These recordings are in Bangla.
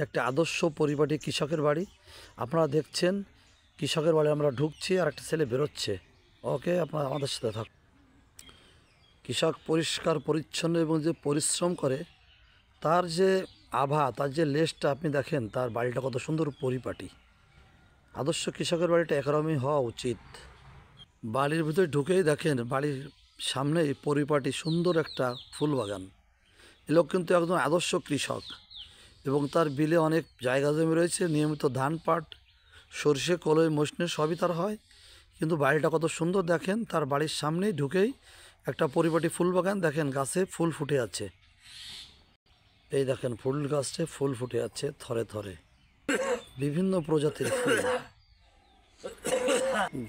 একটা আদর্শ পরিপাটি কৃষকের বাড়ি। আপনারা দেখছেন কৃষকের বাড়ি আমরা ঢুকছি আর একটা ছেলে বেরোচ্ছে। ওকে, আপনারা আমাদের সাথে থাক। কৃষক পরিষ্কার পরিচ্ছন্ন এবং যে পরিশ্রম করে তার যে আভা, তার যে লেজটা আপনি দেখেন, তার বাড়িটা কত সুন্দর পরিপাটি। আদর্শ কৃষকের বাড়িটা একরকমই হওয়া উচিত। বাড়ির ভিতরে ঢুকেই দেখেন বাড়ির সামনেই পরিপাটি সুন্দর একটা ফুল বাগান। এ লোক কিন্তু একজন আদর্শ কৃষক এবং তার বিলে অনেক জায়গা জমি রয়েছে, নিয়মিত ধান পাট সর্ষে কলই মসনে সবই তার হয়। কিন্তু বাড়িটা কত সুন্দর দেখেন, তার বাড়ির সামনেই ঢুকেই একটা পরিপাটি ফুল বাগান। দেখেন গাছে ফুল ফুটে আছে, এই দেখেন ফুল গাছে ফুল ফুটে আছে থরে থরে, বিভিন্ন প্রজাতির ফুল।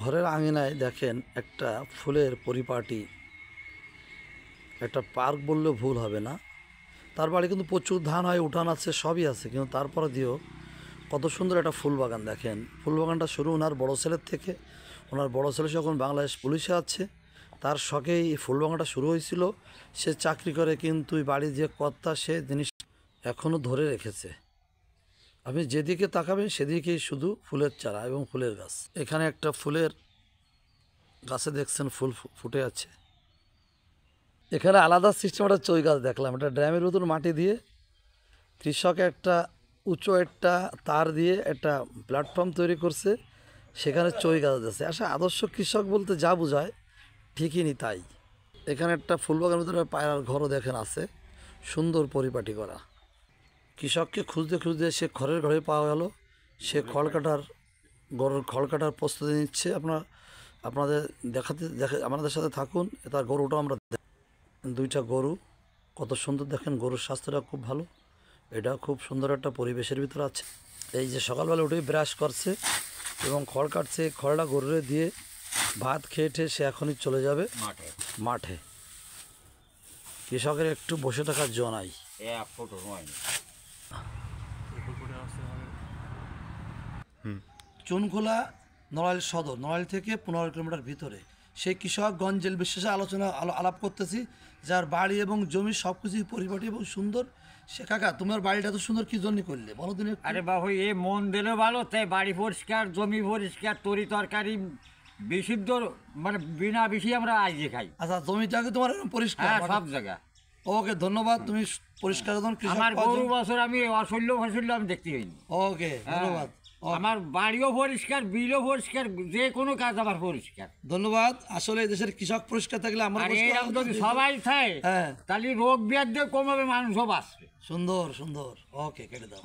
ঘরের আঙিনায় দেখেন একটা ফুলের পরিপাটি, একটা পার্ক বললেও ভুল হবে না। তার বাড়ি কিন্তু প্রচুর ধান হয়, উঠান আছে, সবই আছে, কিন্তু তারপরে দিয়েও কত সুন্দর একটা ফুল বাগান। দেখেন ফুল বাগানটা শুরু ওনার বড়ো ছেলের থেকে। ওনার বড়ো ছেলে যখন বাংলাদেশ পুলিশে আছে, তার শখেই এই ফুল বাগানটা শুরু হয়েছিল। সে চাকরি করে, কিন্তু এই বাড়ির যে কর্তা সে জিনিস এখনও ধরে রেখেছে। আপনি যেদিকে তাকাবেন সেদিকেই শুধু ফুলের চারা এবং ফুলের গাছ। এখানে একটা ফুলের গাছে দেখছেন ফুল ফুটে আছে। এখানে আলাদা সিস্টেম একটা চই গাছ দেখলাম, একটা ড্রামের মতন মাটি দিয়ে কৃষক একটা উঁচু একটা তার দিয়ে একটা প্ল্যাটফর্ম তৈরি করছে, সেখানে চই গাছ আছে। আসলে আদর্শ কৃষক বলতে যা বোঝায় ঠিকই নি তাই। এখানে একটা ফুলবাগানের ভিতরে পায়রার ঘরও দেখেন আছে, সুন্দর পরিপাটি করা। কৃষককে খুঁজতে খুঁজতে সে খড়ের ঘরে পাওয়া গেল। সে খড় কাটার গরুর খড় কাটার প্রস্তুতি নিচ্ছে। আপনাদের আমাদের সাথে থাকুন। তার গরুটা আমরা দুইটা গরু কত সুন্দর দেখেন, গরুর স্বাস্থ্যটা খুব ভালো। এটা খুব সুন্দর একটা পরিবেশের ভিতরে আছে। এই যে সকালবেলা উঠেই ব্রাশ করছে এবং খড় কাটছে, খড়টা গরুরে দিয়ে ভাত খেয়ে সে এখনই চলে যাবে মাঠে। কৃষকের একটু বসে থাকার জো নাই। চুনখোলা নড়াইল সদর, নড়াইল থেকে 15 কিলোমিটার ভিতরে। সেই কৃষকগঞ্জ জেল বিশেষে আলাপ করতেছি, যার বাড়ি এবং জমি সব কিছুই পরিপাটি এবং সুন্দর। সে কাকা, তোমার বাড়িটা তো সুন্দর কি জন্য করলে বলো দিনে? আরে বাবু, এ মন দিলে ভালো, তাই বাড়ি পরিষ্কার, জমি পরিষ্কার, তরি তরকারি বিশুদ্ধ, মানে বিনা বিষি আমরা আইজে খাই। আচ্ছা, জমিটাকে তোমার একদম পরিষ্কার? হ্যাঁ, সব জায়গা। ওকে, ধন্যবাদ। তুমি পরিষ্কার আমার গরু বছর আমি অশল্য ফসল্য আমি দেখতে হইনি। ওকে, ধন্যবাদ। আমার বাড়িও পরিষ্কার, বিলও পরিষ্কার, যে কোনো কাজ আমার পরিষ্কার। ধন্যবাদ। আসলে দেশের কৃষক পরিষ্কার থাকলে আমরা এরকম যদি সবাই থাকে, হ্যাঁ, তাহলে রোগ ব্যাধি কমাবে, মানুষও বাঁচবে। সুন্দর সুন্দর। ওকে, কেটে দাও।